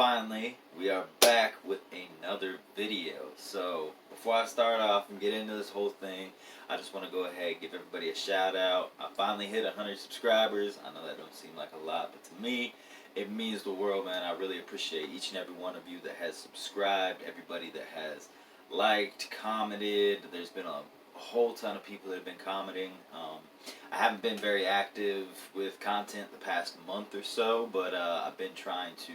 finally, we are back with another video. So, before I start off and get into this whole thing, I just want to go ahead and give everybody a shout out. I finally hit 100 subscribers. I know that don't seem like a lot, but to me, it means the world, man. I really appreciate each and every one of you that has subscribed, everybody that has liked, commented. There's been a whole ton of people that have been commenting. I haven't been very active with content the past month or so, but I've been trying to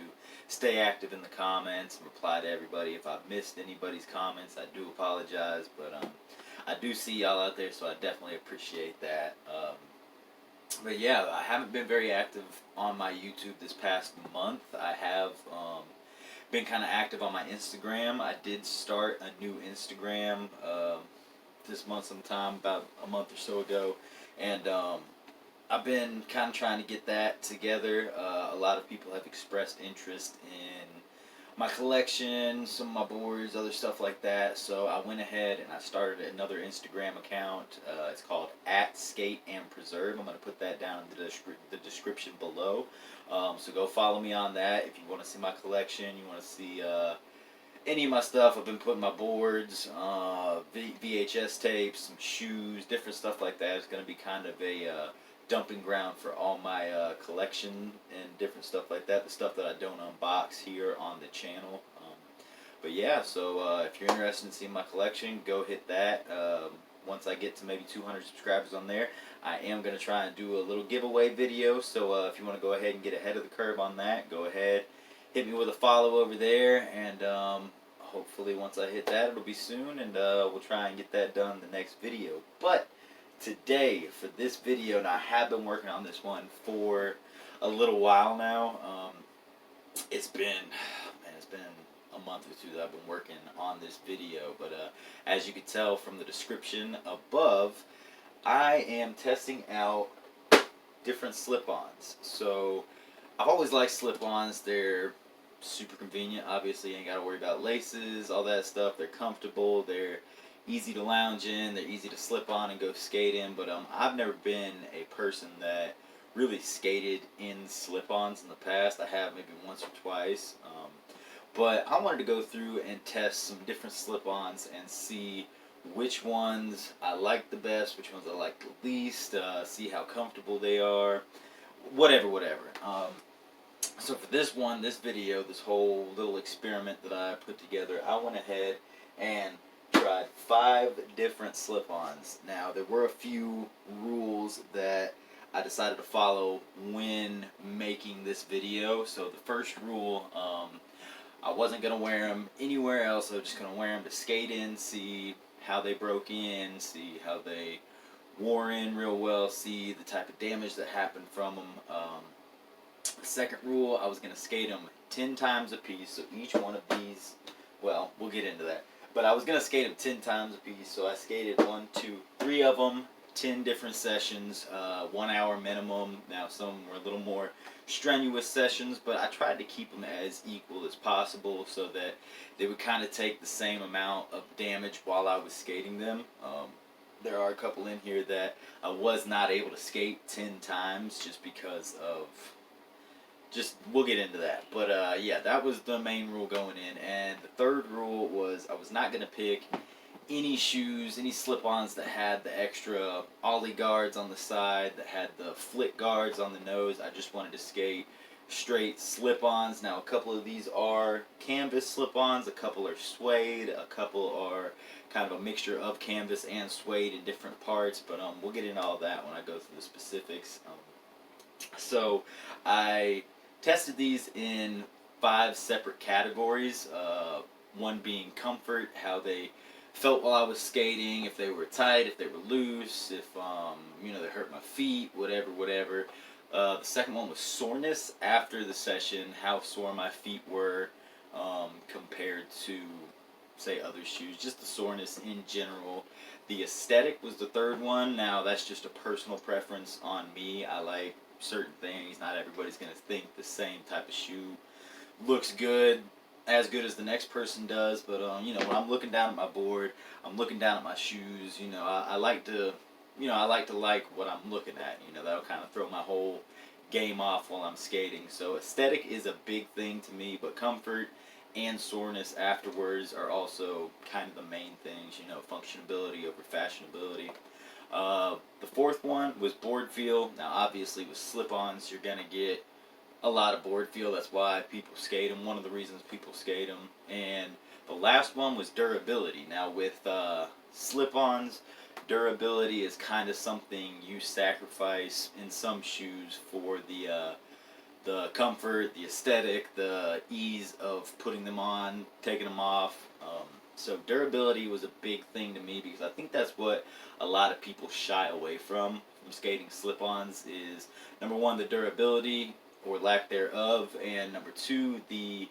stay active in the comments and reply to everybody. If I've missed anybody's comments, I do apologize, but I do see y'all out there, so I definitely appreciate that. But yeah, I haven't been very active on my YouTube this past month. I have been kind of active on my Instagram. I did start a new Instagram this month sometime, about a month or so ago, and I've been kind of trying to get that together. A lot of people have expressed interest in my collection, some of my boards, other stuff like that. So I went ahead and I started another Instagram account. It's called @SkateAndPreserve. I'm going to put that down in the description below. So go follow me on that if you want to see my collection. You want to see any of my stuff. I've been putting my boards, VHS tapes, some shoes, different stuff like that. It's going to be kind of a dumping ground for all my collection and different stuff like that. The stuff that I don't unbox here on the channel. But yeah, so if you're interested in seeing my collection, go hit that. Once I get to maybe 200 subscribers on there, I am going to try and do a little giveaway video. So if you want to go ahead and get ahead of the curve on that, go ahead. Hit me with a follow over there, and hopefully once I hit that, it'll be soon, and we'll try and get that done in the next video. But today, for this video, and I have been working on this one for a little while now. It's been a month or two that I've been working on this video, but as you can tell from the description above, I am testing out different slip-ons. So I've always liked slip-ons. They're super convenient. Obviously, you ain't got to worry about laces, all that stuff. They're comfortable. They're easy to lounge in. They're easy to slip on and go skate in. But I've never been a person that really skated in slip-ons in the past. I have maybe once or twice. But I wanted to go through and test some different slip-ons and see which ones I like the best, which ones I like the least, see how comfortable they are, whatever. So for this video, this whole little experiment that I put together, I went ahead and tried 5 different slip-ons. Now, there were a few rules that I decided to follow when making this video. So the first rule, I wasn't going to wear them anywhere else. I was just going to wear them to skate in, see how they broke in, see how they wore in real well, see the type of damage that happened from them. The second rule, I was going to skate them 10 times a piece. So each one of these, well, we'll get into that. But I was going to skate them 10 times a piece. So I skated 1, 2, 3 of them, 10 different sessions, 1 hour minimum. Now some were a little more strenuous sessions, but I tried to keep them as equal as possible so that they would kind of take the same amount of damage while I was skating them. There are a couple in here that I was not able to skate 10 times just because of... we'll get into that. But yeah, that was the main rule going in. And the third rule was I was not going to pick any shoes, any slip-ons that had the extra ollie guards on the side, that had the flick guards on the nose. I just wanted to skate straight slip-ons. Now, a couple of these are canvas slip-ons, a couple are suede, a couple are kind of a mixture of canvas and suede in different parts, but we'll get into all that when I go through the specifics. So I tested these in 5 separate categories, one being comfort, how they felt while I was skating, if they were tight, if they were loose, if they hurt my feet, whatever. The second one was soreness after the session, how sore my feet were compared to, say, other shoes, just the soreness in general. The aesthetic was the third one. Now, that's just a personal preference on me. I like certain things. Not everybody's going to think the same type of shoe looks good, as good as the next person does, but when I'm looking down at my board, I'm looking down at my shoes. I like to like what I'm looking at. That'll kind of throw my whole game off while I'm skating. So aesthetic is a big thing to me, but comfort and soreness afterwards are also kind of the main things. You know, functionability over fashionability. The fourth one was board feel. Now, obviously, with slip-ons, you're gonna get a lot of board feel. That's why people skate them. One of the reasons people skate them. And the last one was durability. Now, with slip-ons, durability is kind of something you sacrifice in some shoes for the comfort, the aesthetic, the ease of putting them on, taking them off. So durability was a big thing to me because I think that's what a lot of people shy away from skating slip-ons is, number one, the durability or lack thereof, and number two, the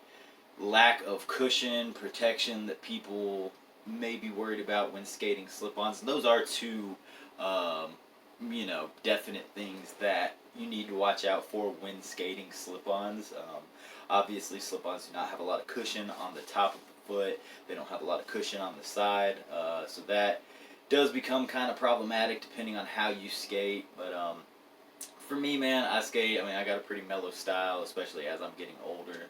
lack of cushion, protection that people may be worried about when skating slip-ons. And those are two, definite things that you need to watch out for when skating slip-ons. Obviously, slip-ons do not have a lot of cushion on the top of the foot. They don't have a lot of cushion on the side, so that does become kind of problematic depending on how you skate. But for me, man, I got a pretty mellow style, especially as I'm getting older.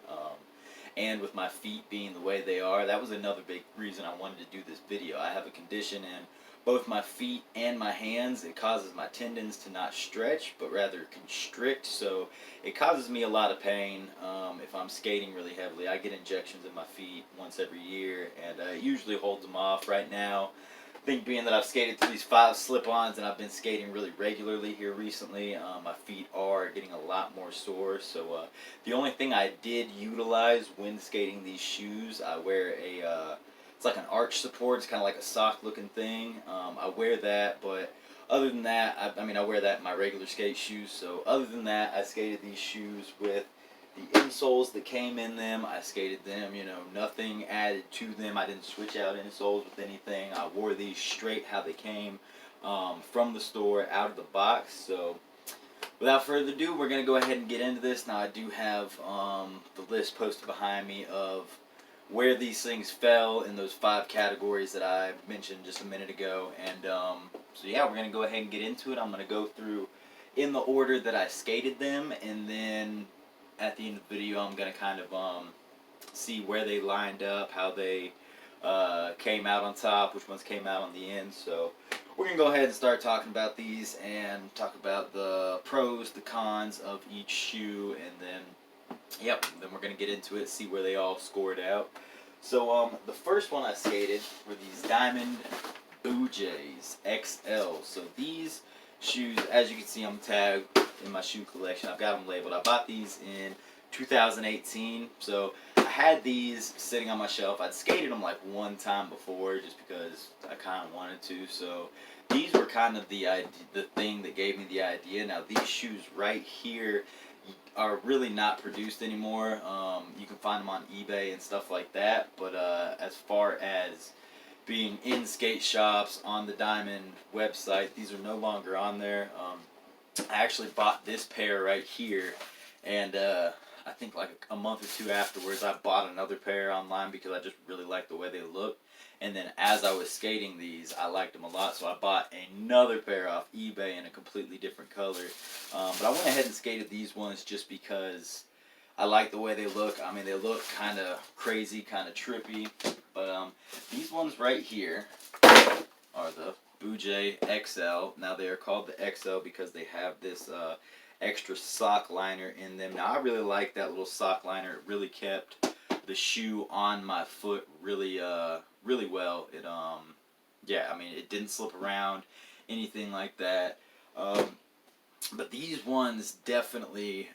And with my feet being the way they are, that was another big reason I wanted to do this video. I have a condition in both my feet and my hands. It causes my tendons to not stretch, but rather constrict, so it causes me a lot of pain if I'm skating really heavily. I get injections in my feet once every year, and it usually holds them off. Right now, I think being that I've skated through these 5 slip-ons and I've been skating really regularly here recently, my feet are getting a lot more sore. So the only thing I did utilize when skating these shoes, I wear it's like an arch support. It's kind of like a sock looking thing. I wear that, but other than that, I wear that in my regular skate shoes. So other than that, I skated these shoes with the insoles that came in them. I skated them, nothing added to them. I didn't switch out insoles with anything. I wore these straight how they came from the store out of the box. So without further ado, we're going to go ahead and get into this. Now, I do have the list posted behind me of where these things fell in those 5 categories that I mentioned just a minute ago. And so yeah, we're going to go ahead and get into it. I'm going to go through in the order that I skated them, and then at the end of the video, I'm going to kind of see where they lined up, how they came out on top, which ones came out on the end. So we're going to go ahead and start talking about these and talk about the pros, the cons of each shoe, and then then we're going to get into it, see where they all scored out. So the first one I skated were these Diamond Blue Jays XL. So these shoes, as you can see on the tag in my shoe collection, I've got them labeled. I bought these in 2018. So I had these sitting on my shelf. I'd skated them like one time before just because I kind of wanted to. So these were kind of the thing that gave me the idea. Now these shoes right here are really not produced anymore. You can find them on eBay and stuff like that. But as far as being in skate shops on the Diamond website, these are no longer on there. I actually bought this pair right here, and I think like a month or two afterwards, I bought another pair online because I just really liked the way they looked. And then as I was skating these, I liked them a lot, so I bought another pair off eBay in a completely different color. But I went ahead and skated these ones just because I like the way they look. I mean, they look kind of crazy, kind of trippy. But these ones right here are the Blue XL. Now they are called the XL because they have this extra sock liner in them. Now I really like that little sock liner. It really kept the shoe on my foot really really well. It it didn't slip around, anything like that. But these ones definitely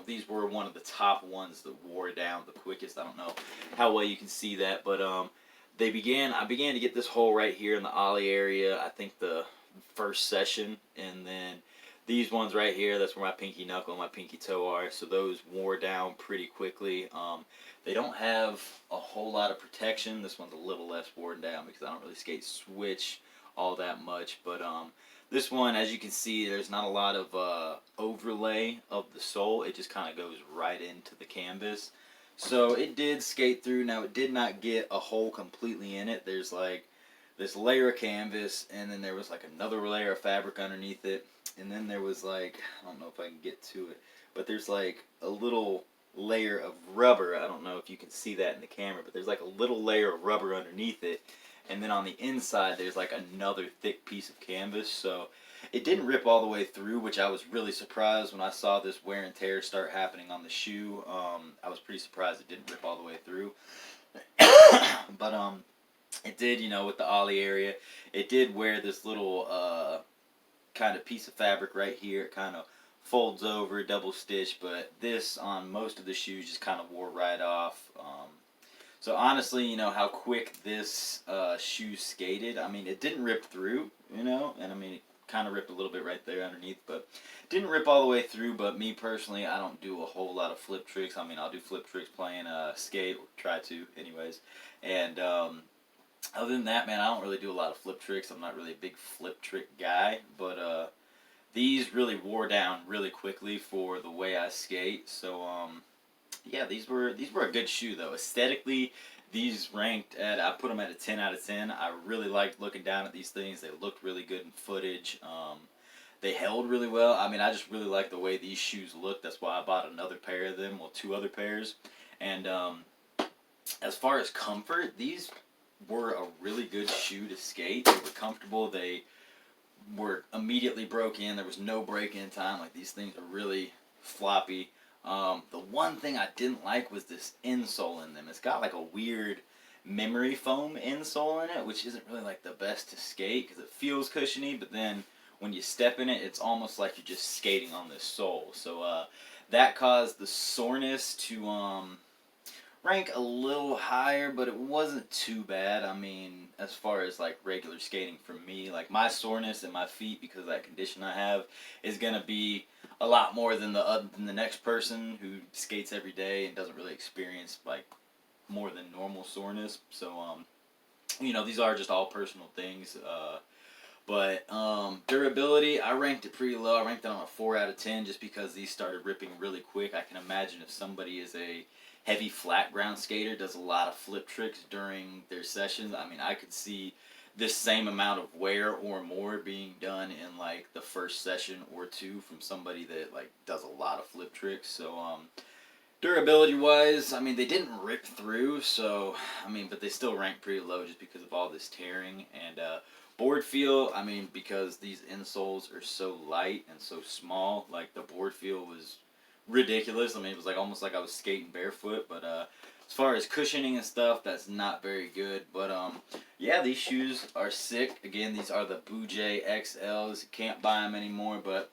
these were one of the top ones that wore down the quickest. I don't know how well you can see that, but I began to get this hole right here in the ollie area, I think the first session, and then these ones right here, that's where my pinky knuckle and my pinky toe are, so those wore down pretty quickly. They don't have a whole lot of protection. This one's a little less worn down because I don't really skate switch all that much, but this one, as you can see, there's not a lot of overlay of the sole. It just kind of goes right into the canvas. So it did skate through. Now it did not get a hole completely in it. There's like this layer of canvas, and then there was like another layer of fabric underneath it. and then there was like, I don't know if I can get to it, but there's like a little layer of rubber. I don't know if you can see that in the camera, but there's like a little layer of rubber underneath it, and then on the inside there's like another thick piece of canvas. So it didn't rip all the way through, which I was really surprised when I saw this wear and tear start happening on the shoe. I was pretty surprised it didn't rip all the way through. But it did, you know, with the ollie area, it did wear this little kind of piece of fabric right here. It kind of folds over, double stitch, but this on most of the shoes just kind of wore right off. So honestly, you know how quick this shoe skated. I mean, it didn't rip through, you know, and I mean it kind of ripped a little bit right there underneath, but didn't rip all the way through. But me personally, I don't do a whole lot of flip tricks. I mean, I'll do flip tricks playing skate, or try to, anyways. And other than that, man, I don't really do a lot of flip tricks. I'm not really a big flip trick guy, but these really wore down really quickly for the way I skate. So yeah, these were a good shoe though. Aesthetically, these ranked at, I put them at a 10 out of 10. I really liked looking down at these things. They looked really good in footage. They held really well. I mean, I just really like the way these shoes look. That's why I bought another pair of them, well, 2 other pairs. And as far as comfort, these were a really good shoe to skate. They were comfortable. They were immediately broke in. There was no break-in time. Like, these things are really floppy. The one thing I didn't like was this insole in them. It's got like a weird memory foam insole in it, which isn't really like the best to skate because it feels cushiony, but then when you step in it, it's almost like you're just skating on this sole. So that caused the soreness to rank a little higher, but it wasn't too bad. I mean, as far as like regular skating for me, like my soreness in my feet because of that condition I have is gonna be a lot more than the next person who skates every day and doesn't really experience like more than normal soreness. So you know, these are just all personal things. But durability, I ranked it pretty low. I ranked it on a 4 out of 10 just because these started ripping really quick. I can imagine if somebody is a heavy flat ground skater, does a lot of flip tricks during their sessions, I mean, I could see this same amount of wear or more being done in like the first session or 2 from somebody that like does a lot of flip tricks. So durability wise, I mean, they didn't rip through, so I mean, but they still rank pretty low just because of all this tearing. And board feel, I mean, because these insoles are so light and so small, like the board feel was ridiculous. I mean, it was like almost like I was skating barefoot. But as far as cushioning and stuff, that's not very good. But yeah, these shoes are sick. Again, these are the Boujay XLs. You can't buy them anymore, but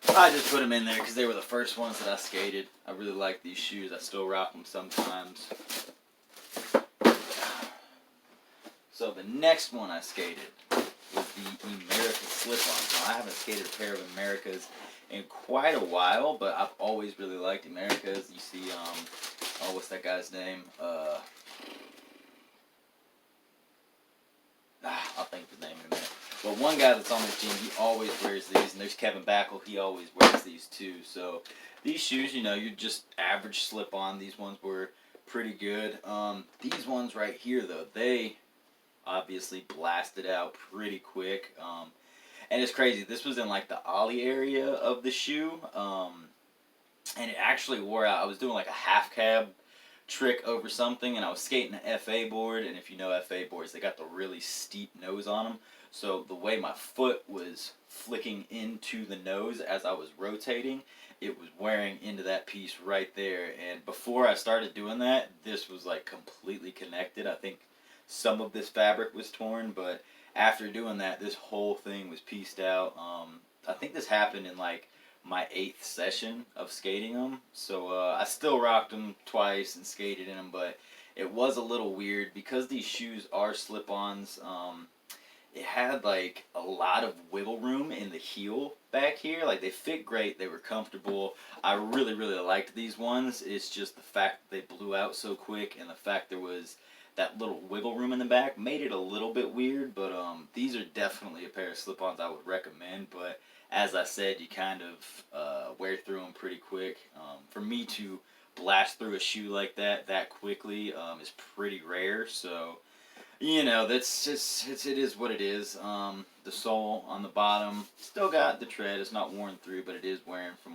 I just put them in there because they were the first ones that I skated. I really like these shoes. I still rock them sometimes. So the next one I skated was the Emerica slip-ons. Now, I haven't skated a pair of Emericas in quite a while, but I've always really liked Emericas. You see, oh, what's that guy's name? I'll think of the name in a minute. But one guy that's on this team, he always wears these, and there's Kevin Backle, he always wears these too. So these shoes, you know, you're just average slip-on. These ones were pretty good. These ones right here, though, they obviously blasted out pretty quick. And it's crazy. This was in like the ollie area of the shoe, and it actually wore out. I was doing like a half cab trick over something, and I was skating an FA board. And if you know FA boards, they got the really steep nose on them. So the way my foot was flicking into the nose as I was rotating, it was wearing into that piece right there. And before I started doing that, this was like completely connected. I think some of this fabric was torn, but after doing that, this whole thing was pieced out. I think this happened in like my 8th session of skating them. So I still rocked them twice and skated in them, but it was a little weird because these shoes are slip-ons. It had like a lot of wiggle room in the heel back here. Like, they fit great, they were comfortable. I really, really liked these ones. It's just the fact that they blew out so quick, and the fact there was that little wiggle room in the back made it a little bit weird. But these are definitely a pair of slip-ons I would recommend. But as I said, you kind of wear through them pretty quick. For me to blast through a shoe like that quickly is pretty rare. So you know, that's just it is what it is. The sole on the bottom still got the tread. It's not worn through, but it is wearing from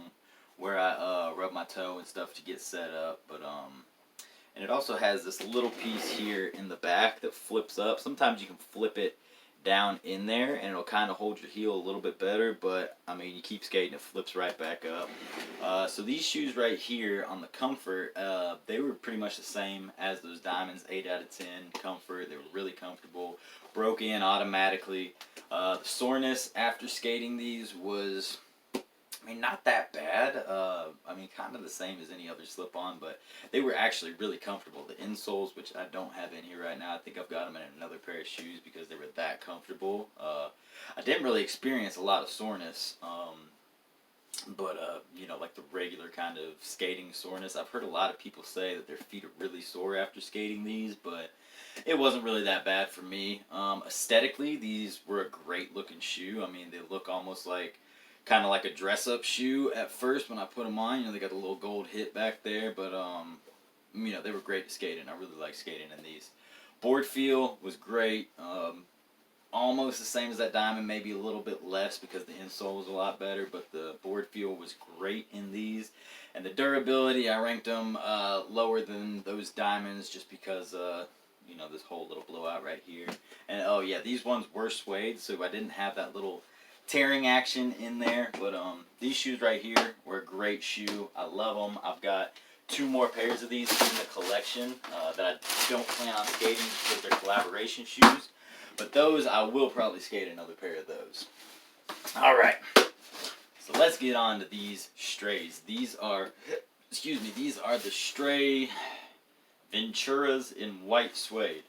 where I rub my toe and stuff to get set up. But and it also has this little piece here in the back that flips up. Sometimes you can flip it down in there and it'll kind of hold your heel a little bit better, but I mean, you keep skating, it flips right back up. So these shoes right here on the comfort, they were pretty much the same as those Diamonds, 8 out of 10 comfort. They were really comfortable, broke in automatically. The soreness after skating these was, I mean, not that bad. I mean, kind of the same as any other slip-on, but they were actually really comfortable. The insoles, which I don't have in here right now, I think I've got them in another pair of shoes because they were that comfortable. I didn't really experience a lot of soreness, but you know, like the regular kind of skating soreness. I've heard a lot of people say that their feet are really sore after skating these, but it wasn't really that bad for me. Aesthetically, these were a great-looking shoe. I mean, they look almost like kind of like a dress-up shoe at first when I put them on. You know, they got the little gold hit back there, but you know, they were great to skate in. I really like skating in these. Board feel was great. Almost the same as that Diamond, maybe a little bit less because the insole was a lot better, but the board feel was great in these. And the durability, I ranked them lower than those Diamonds just because, you know, this whole little blowout right here. And oh yeah, these ones were suede, so I didn't have that little tearing action in there, but these shoes right here were a great shoe. I love them. I've got 2 more pairs of these in the collection that I don't plan on skating because they're collaboration shoes, but those I will probably skate another pair of those. All right, so let's get on to these Strays. These are, excuse me, these are the Straye Venturas in white suede.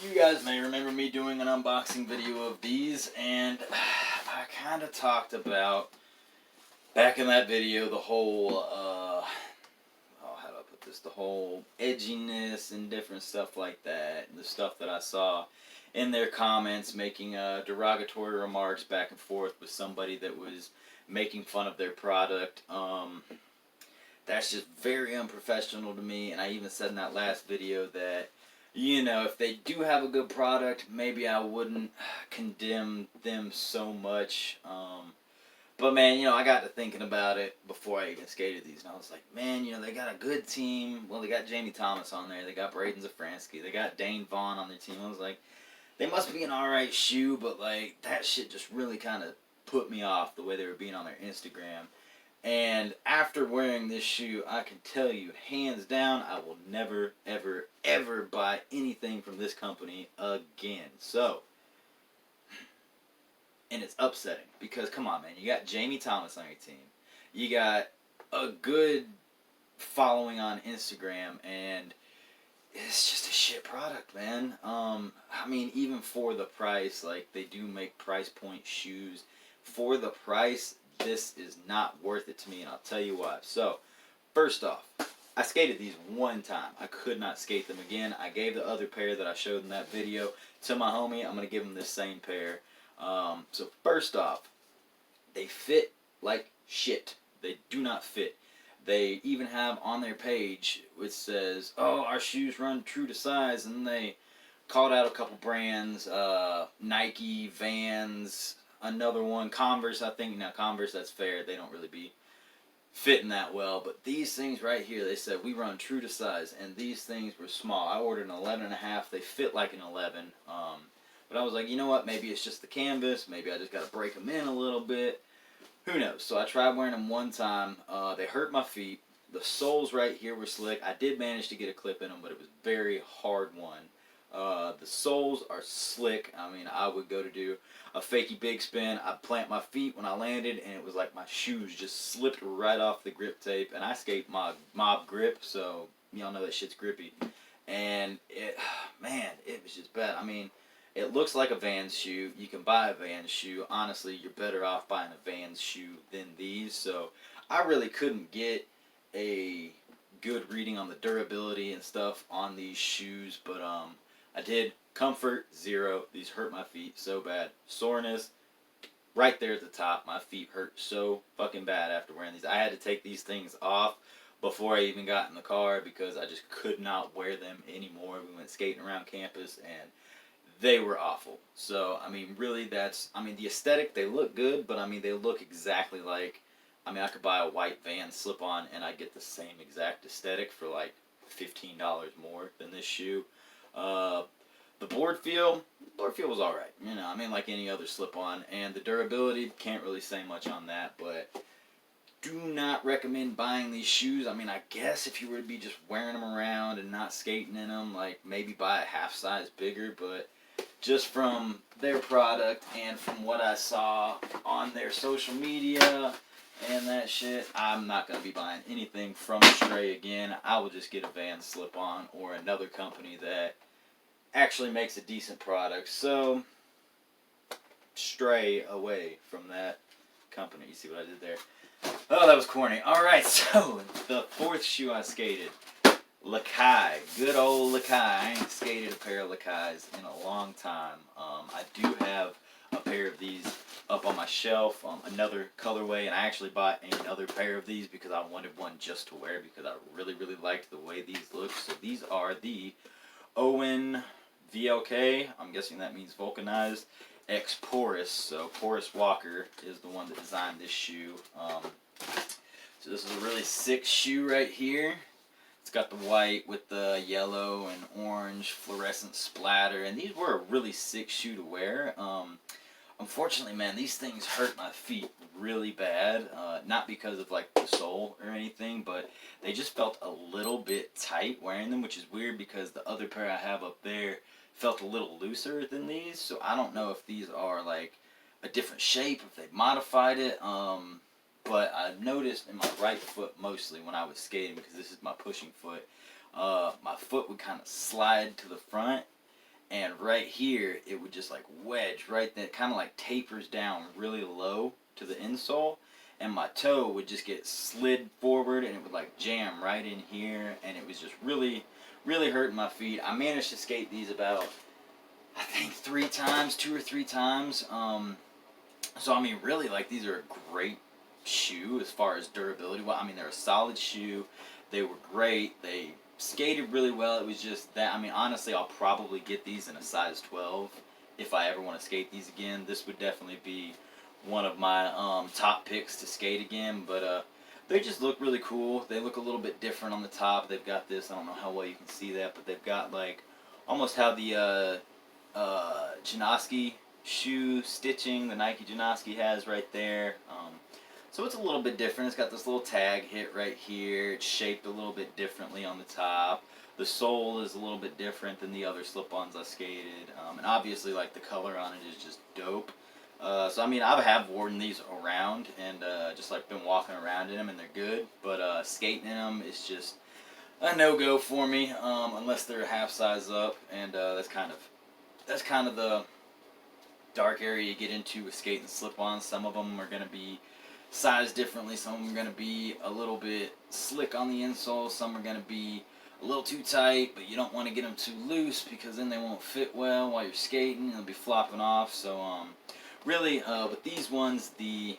You guys may remember me doing an unboxing video of these, and I kind of talked about, back in that video, the whole, how do I put this, the whole edginess and different stuff like that, and the stuff that I saw in their comments making derogatory remarks back and forth with somebody that was making fun of their product. That's just very unprofessional to me, and I even said in that last video that, you know, if they do have a good product, maybe I wouldn't condemn them so much. But man, you know, I got to thinking about it before I even skated these, and I was like, man, you know, they got a good team. Well, they got Jamie Thomas on there. They got Braden Zafransky. They got Dane Vaughn on their team. I was like, they must be an alright shoe, but like, that shit just really kind of put me off the way they were being on their Instagram. And after wearing this shoe, I can tell you, hands down, I will never, ever, ever buy anything from this company again. So, and it's upsetting because, come on, man, you got Jamie Thomas on your team. You got a good following on Instagram, and it's just a shit product, man. I mean, even for the price, like, they do make price point shoes. For the price, this is not worth it to me, and I'll tell you why. So, first off, I skated these one time. I could not skate them again. I gave the other pair that I showed in that video to my homie. I'm going to give him this same pair. So, first off, they fit like shit. They do not fit. They even have on their page, which says, oh, our shoes run true to size, and they called out a couple brands, Nike, Vans, another one, Converse, I think. Now, Converse, that's fair. They don't really be fitting that well. But these things right here, they said, we run true to size. And these things were small. I ordered an 11.5. They fit like an 11. But I was like, you know what? Maybe it's just the canvas. Maybe I just got to break them in a little bit. Who knows? So I tried wearing them one time. They hurt my feet. The soles right here were slick. I did manage to get a clip in them, but it was very hard one. The soles are slick. I mean, I would go to do a fakey big spin. I'd plant my feet when I landed, and it was like my shoes just slipped right off the grip tape. And I skate mob grip, so y'all know that shit's grippy. And it, man, it was just bad. I mean, it looks like a Vans shoe. You can buy a Vans shoe. Honestly, you're better off buying a Vans shoe than these. So I really couldn't get a good reading on the durability and stuff on these shoes, but I did. Comfort, 0. These hurt my feet so bad. Soreness, right there at the top. My feet hurt so fucking bad after wearing these. I had to take these things off before I even got in the car because I just could not wear them anymore. We went skating around campus and they were awful. So, I mean, really, the aesthetic, they look good, but I mean, they look exactly like, I could buy a white Vans slip on and I get the same exact aesthetic for like $15 more than this shoe. Uh, the board feel was alright. Like any other slip on. And the durability, can't really say much on that, but do not recommend buying these shoes. I guess if you were to be just wearing them around and not skating in them, like maybe buy a half size bigger, but just from their product and from what I saw on their social media and that shit, I'm not going to be buying anything from Straye again. I will just get a Vans slip-on or another company that actually makes a decent product. So, stray away from that company. You see what I did there? Oh, that was corny. Alright, so the fourth shoe I skated, Lakai. Good old Lakai. I ain't skated a pair of Lakais in a long time. I do have a pair of these up on my shelf, another colorway, and I actually bought another pair of these because I wanted one just to wear because I really, really liked the way these look. So these are the Owen VLK. I'm guessing that means vulcanized. X Porous. So Porous Walker is the one that designed this shoe. So this is a really sick shoe right here. It's got the white with the yellow and orange fluorescent splatter, and these were a really sick shoe to wear. Unfortunately, man, these things hurt my feet really bad. Not because of like the sole or anything, but they just felt a little bit tight wearing them, which is weird because the other pair I have up there felt a little looser than these. So I don't know if these are like a different shape, if they've modified it. But I noticed in my right foot mostly when I was skating, because this is my pushing foot, my foot would kind of slide to the front, and right here it would just like wedge right there, kind of like tapers down really low to the insole, and my toe would just get slid forward and it would like jam right in here, and it was just really, really hurting my feet. I managed to skate these about, I think, 2 or 3 times. So really, like, these are a great shoe as far as durability. Well, they're a solid shoe. They were great. They skated really well. It was just that, honestly, I'll probably get these in a size 12 if I ever want to skate these again. This would definitely be one of my top picks to skate again, but they just look really cool. They look a little bit different on the top. They've got this, I don't know how well you can see that, but they've got like almost how the Janoski shoe stitching the Nike Janoski has right there. So it's a little bit different. It's got this little tag hit right here. It's shaped a little bit differently on the top. The sole is a little bit different than the other slip-ons I skated. And obviously, like, the color on it is just dope. So I have worn these around and just like been walking around in them, and they're good. But skating in them is just a no-go for me unless they're a half size up, and that's kind of the dark area you get into with skating slip-ons. Some of them are going to be sized differently. Some of them are going to be a little bit slick on the insole. Some are going to be a little too tight, but you don't want to get them too loose because then they won't fit well while you're skating. They'll be flopping off. So really, with these ones, the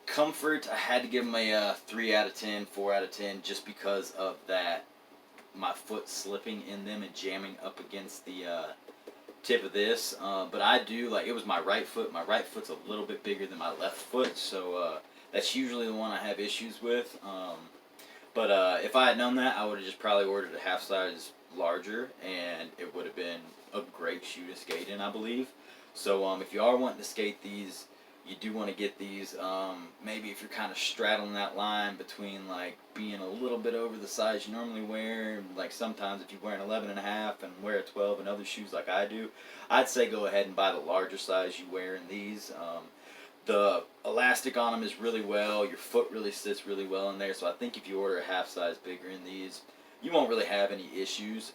comfort, I had to give them a 3 out of 10, 4 out of 10, just because of that, my foot slipping in them and jamming up against the tip of this. But I do, like, it was my right foot. My right foot's a little bit bigger than my left foot, so that's usually the one I have issues with. But if I had known that, I would have just probably ordered a half size larger, and it would have been a great shoe to skate in, I believe. So if you are wanting to skate these, you do want to get these. Maybe if you're kind of straddling that line between like being a little bit over the size you normally wear, like sometimes if you wear an 11 and a half and wear a 12 in other shoes like I do, I'd say go ahead and buy the larger size you wear in these. The elastic on them is really well. Your foot really sits really well in there. So I think if you order a half size bigger in these, you won't really have any issues.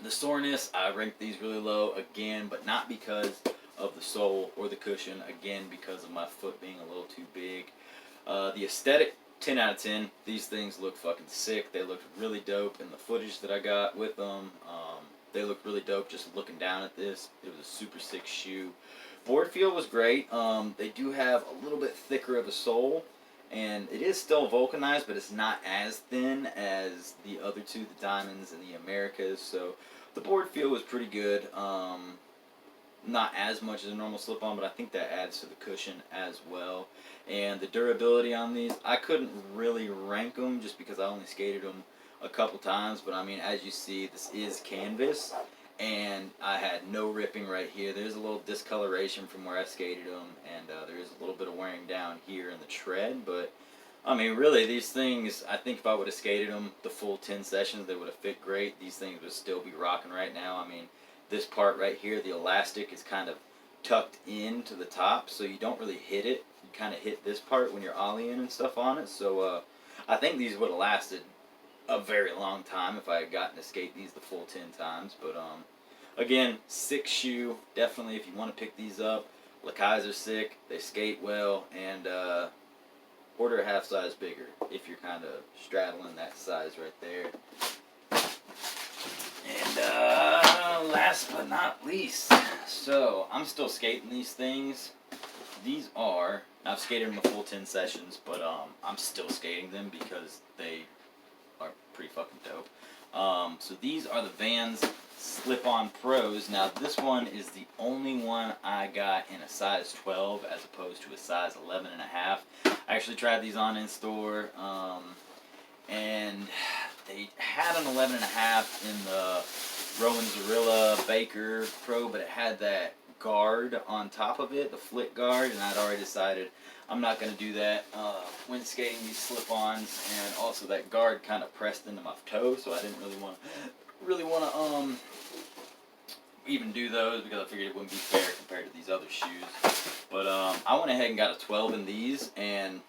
The soreness, I rank these really low again, but not because of the sole or the cushion, again because of my foot being a little too big. The aesthetic, 10 out of 10. These things look fucking sick. They looked really dope in the footage that I got with them. They look really dope just looking down at this. It was a super sick shoe. Board feel was great. They do have a little bit thicker of a sole, and it is still vulcanized, but it's not as thin as the other two, the Diamonds and the Americas. So the board feel was pretty good. Not as much as a normal slip-on, but I think that adds to the cushion as well. And the durability on these, I couldn't really rank them just because I only skated them a couple times. But I mean, as you see, this is canvas, and I had no ripping right here. There's a little discoloration from where I skated them, and there is a little bit of wearing down here in the tread. But I mean, really, these things, I think if I would have skated them the full 10 sessions, they would have fit great. These things would still be rocking right now. I mean, this part right here, the elastic is kind of tucked into the top, so you don't really hit it. You kind of hit this part when you're ollieing and stuff on it. So I think these would have lasted a very long time if I had gotten to skate these the full 10 times. But again, sick shoe. Definitely, if you want to pick these up, Lakais are sick. They skate well, and order a half size bigger if you're kind of straddling that size right there. And last but not least, so I'm still skating these things. These are, I've skated them a full 10 sessions, but I'm still skating them because they are pretty fucking dope. So these are the Vans Slip-On Pros. Now this one is the only one I got in a size 12 as opposed to a size 11 and a half. I actually tried these on in store, and they had an 11 and a half in the Rowan Zorilla Baker Pro, but it had that guard on top of it, the flick guard, and I'd already decided I'm not going to do that when skating these slip-ons, and also that guard kind of pressed into my toe, so I didn't really want to even do those because I figured it wouldn't be fair compared to these other shoes. But I went ahead and got a 12 in these, and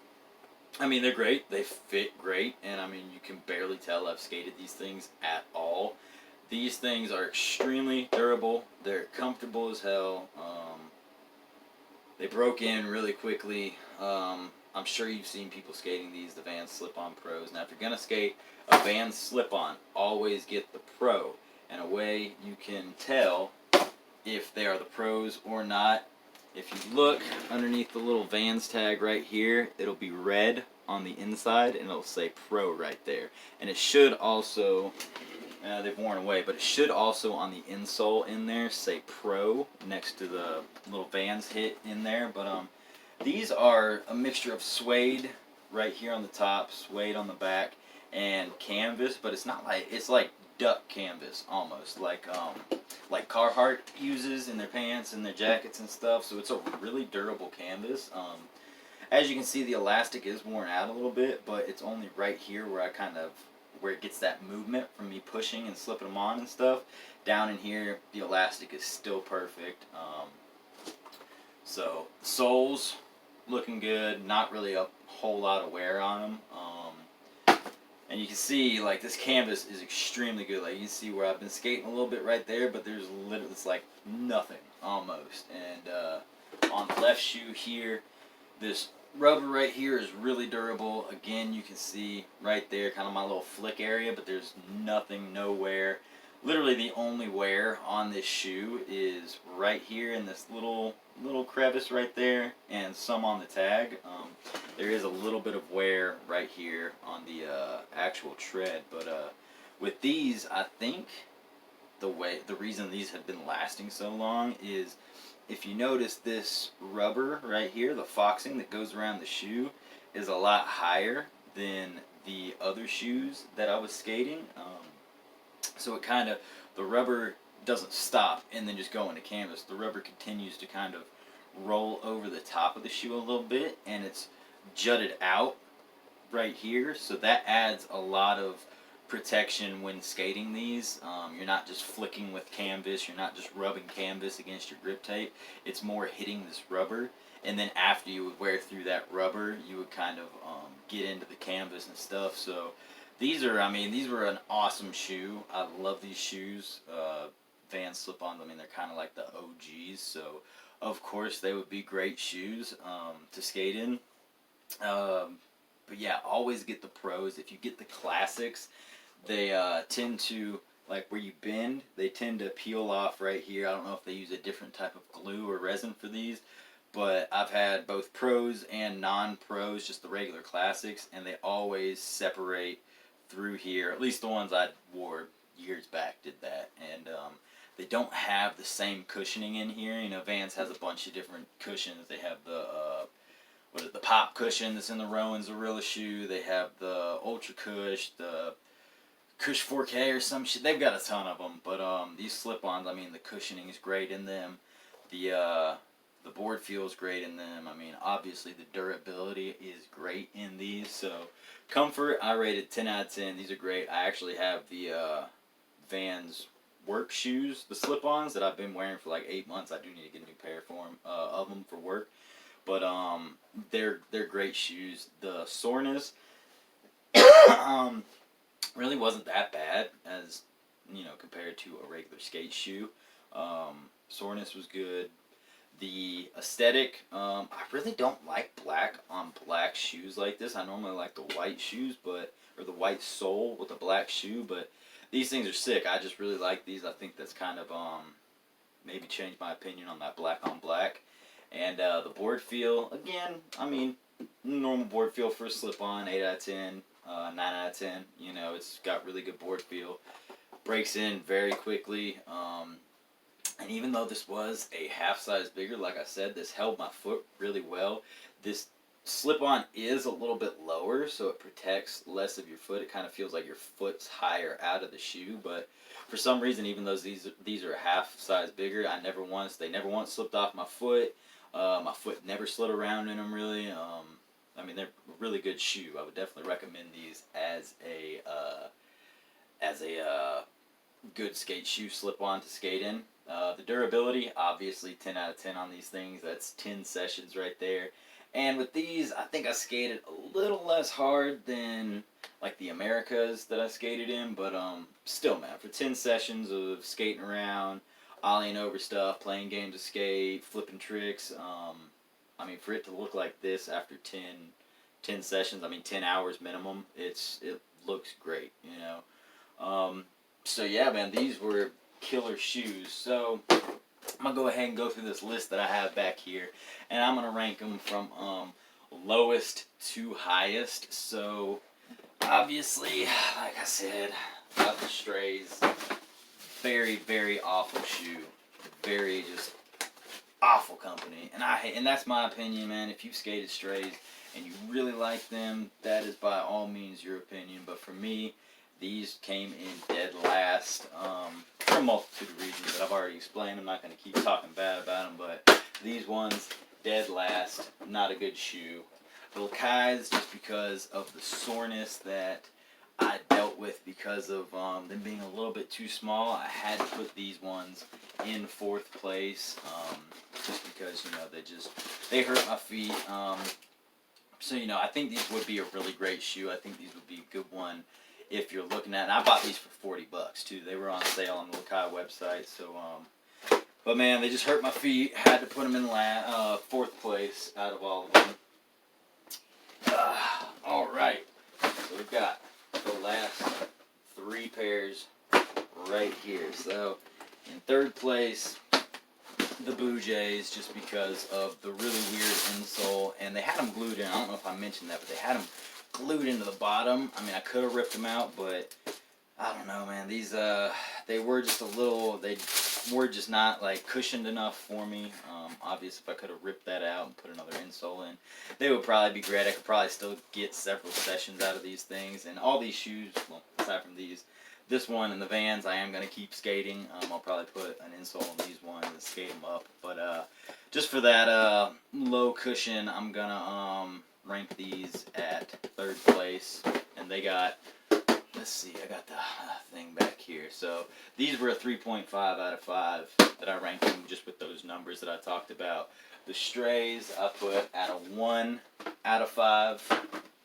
I mean, they're great. They fit great, and I mean, you can barely tell I've skated these things at all. These things are extremely durable. They're comfortable as hell. They broke in really quickly. I'm sure you've seen people skating these, the Vans Slip-On Pros. Now, if you're going to skate a Vans Slip-On, always get the Pro. And a way you can tell if they are the Pros or not, if you look underneath the little Vans tag right here, it'll be red on the inside, and it'll say Pro right there. And it should also, they've worn away, but it should also on the insole in there say Pro next to the little Vans hit in there. But these are a mixture of suede right here on the top, suede on the back, and canvas, but it's not like, it's like duck canvas almost, like Carhartt uses in their pants and their jackets and stuff. So it's a really durable canvas. As you can see, the elastic is worn out a little bit, but it's only right here where where it gets that movement from me pushing and slipping them on and stuff. Down in here, the elastic is still perfect. So soles looking good, not really a whole lot of wear on them. And you can see, like, this canvas is extremely good. Like, you can see where I've been skating a little bit right there, but there's literally, it's like nothing, almost. And on the left shoe here, this rubber right here is really durable. Again, you can see right there, kind of my little flick area, but there's nothing, no wear. Literally the only wear on this shoe is right here in this little crevice right there, and some on the tag. There is a little bit of wear right here on the actual tread, but with these, I think the reason these have been lasting so long is, if you notice, this rubber right here, the foxing that goes around the shoe, is a lot higher than the other shoes that I was skating. So it kind of, the rubber doesn't stop and then just go into canvas. The rubber continues to kind of roll over the top of the shoe a little bit, and it's jutted out right here, so that adds a lot of protection when skating these. You're not just flicking with canvas, you're not just rubbing canvas against your grip tape, it's more hitting this rubber, and then after you would wear through that rubber, you would kind of get into the canvas and stuff. So these were an awesome shoe. I love these shoes. Vans Slip-On, I mean, they're kind of like the OGs, so of course they would be great shoes to skate in. But yeah, always get the Pros. If you get the classics, they tend to, like where you bend, they tend to peel off right here. I don't know if they use a different type of glue or resin for these, but I've had both pros and non-pros, just the regular classics, and they always separate through here. At least the ones I wore years back did that, and they don't have the same cushioning in here. You know, Vans has a bunch of different cushions. They have the the pop cushion that's in the Rowan's Gorilla shoe. They have the Ultra Cush, the Cush 4K or some shit. They've got a ton of them, but these slip-ons, I mean, the cushioning is great in them. The board feels great in them. I mean, obviously the durability is great in these. So comfort, I rated 10 out of 10. These are great. I actually have the Vans work shoes, the slip-ons that I've been wearing for like 8 months. I do need to get a new pair of them for work. But they're great shoes. The soreness really wasn't that bad as, you know, compared to a regular skate shoe. Soreness was good. The aesthetic, I really don't like black on black shoes like this. I normally like the white shoes, or the white sole with a black shoe, but these things are sick. I just really like these. I think that's kind of maybe changed my opinion on that black on black. And the board feel, again, I mean, normal board feel for a slip-on, 8 out of 10, 9 out of 10. You know, it's got really good board feel. Breaks in very quickly. And even though this was a half size bigger, like I said, this held my foot really well. This slip-on is a little bit lower, so it protects less of your foot. It kind of feels like your foot's higher out of the shoe, but for some reason, even though these are a half size bigger, they never once slipped off my foot. My foot never slid around in them, really. I mean, they're a really good shoe. I would definitely recommend these as a good skate shoe slip-on to skate in. The durability, obviously 10 out of 10 on these things. That's 10 sessions right there. And with these, I think I skated a little less hard than like the Emericas that I skated in, but still, man, for 10 sessions of skating around, ollieing over stuff, playing games of skate, flipping tricks, I mean, for it to look like this after 10 sessions, I mean 10 hours minimum, it looks great, you know. So yeah, man, these were killer shoes. So I'm gonna go ahead and go through this list that I have back here, and I'm gonna rank them from lowest to highest. So obviously, like I said, got the Strays. Very, very awful shoe. Very just awful company. And that's my opinion, man. If you've skated Strays and you really like them, that is by all means your opinion. But for me, these came in dead last for a multitude of reasons that I've already explained. I'm not going to keep talking bad about them, but these ones, dead last, not a good shoe. The Lakais, just because of the soreness that I dealt with because of them being a little bit too small, I had to put these ones in 4th place, just because, you know, they hurt my feet. So, you know, I think these would be a really great shoe. I think these would be a good one if you're looking at, and I bought these for $40 too. They were on sale on the Lakai website. So, but man, they just hurt my feet. Had to put them in 4th place out of all of them. All right, so we've got the last 3 pairs right here. So, in 3rd place, the Blue Jays, just because of the really weird insole, and they had them glued in. I don't know if I mentioned that, but they had them glued into the bottom. I mean, I could have ripped them out, but I don't know, man. These they were just they were just not like cushioned enough for me. Obviously, if I could have ripped that out and put another insole in, they would probably be great. I could probably still get several sessions out of these things. And all these shoes, well, aside from these, this one and the Vans, I am going to keep skating. I'll probably put an insole on these ones and skate them up. But just for that low cushion, I'm going to rank these at 3rd place. And they got, let's see, I got the thing back here. So these were a 3.5 out of 5 that I ranked them just with those numbers that I talked about. The Strays I put at a 1 out of 5.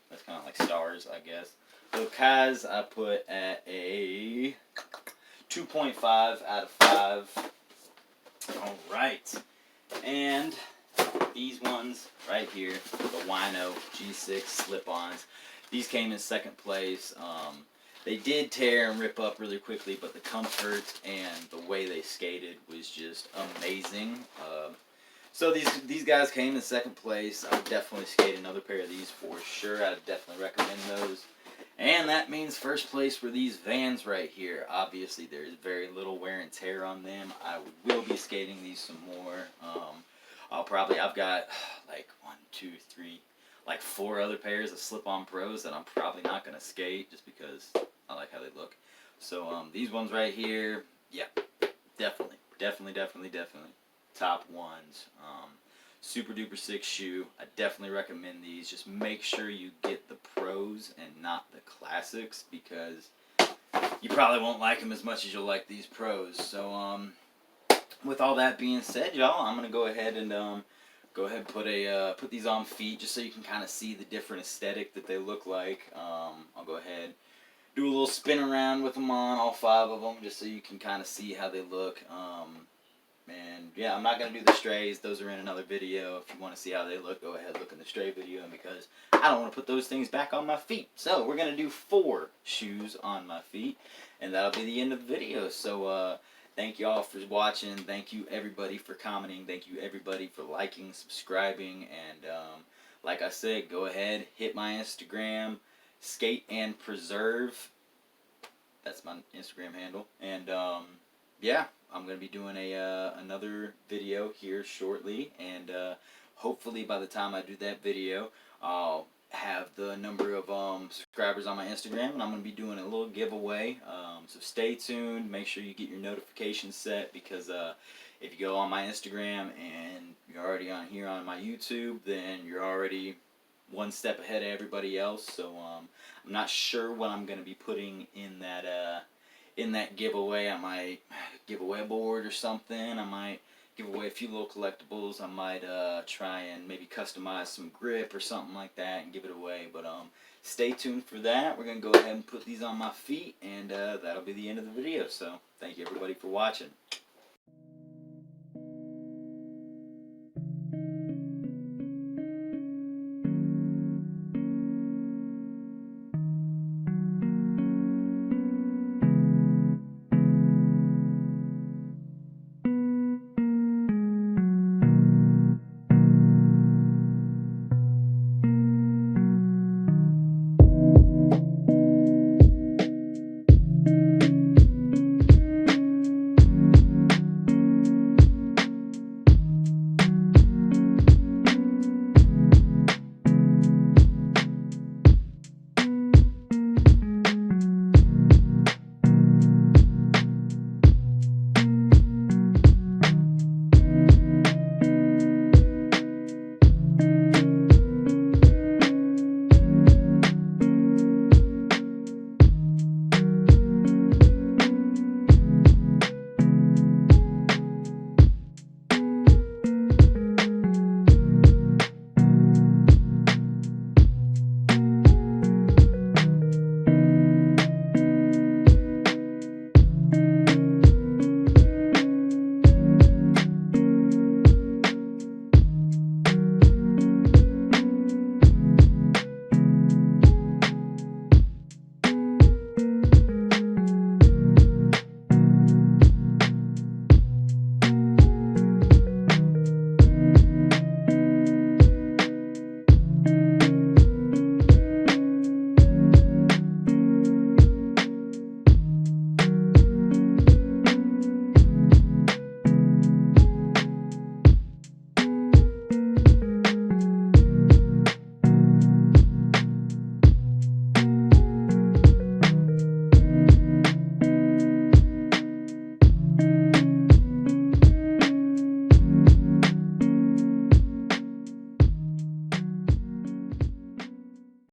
That's kind of like stars, I guess. The Lakais I put at a 2.5 out of 5. All right. And these ones right here, the Wino G6 slip-ons. These came in 2nd place. They did tear and rip up really quickly, but the comfort and the way they skated was just amazing. So these guys came in second place. I would definitely skate another pair of these for sure. I'd definitely recommend those. And that means first place were these Vans right here. Obviously, there's very little wear and tear on them. I will be skating these some more. I've got like 1, 2, 3, like 4 other pairs of slip-on pros that I'm probably not gonna skate just because I like how they look. So these ones right here, yeah, definitely top ones. Super duper sick shoe. I definitely recommend these. Just make sure you get the pros and not the classics because you probably won't like them as much as you'll like these pros. So with all that being said, y'all, I'm gonna go ahead and put these on feet just so you can kind of see the different aesthetic that they look like. I'll go ahead, do a little spin around with them on, all 5 of them, just so you can kind of see how they look. And yeah, I'm not going to do the Strays. Those are in another video. If you want to see how they look, go ahead, look in the Stray video, because I don't want to put those things back on my feet. So we're going to do 4 shoes on my feet, and that'll be the end of the video. So thank you all for watching. Thank you everybody for commenting. Thank you everybody for liking, subscribing, and like I said, go ahead, hit my Instagram, Skate and Preserve. That's my Instagram handle. And yeah, I'm going to be doing another video here shortly, and hopefully by the time I do that video, I'll have the number of subscribers on my Instagram, and I'm going to be doing a little giveaway. So stay tuned. Make sure you get your notifications set, because if you go on my Instagram and you're already on here on my YouTube, then you're already one step ahead of everybody else. So I'm not sure what I'm going to be putting in that giveaway. I might give away a board or something. I might give away a few little collectibles. I might try and maybe customize some grip or something like that and give it away. But stay tuned for that. We're going to go ahead and put these on my feet, and that'll be the end of the video. So thank you everybody for watching.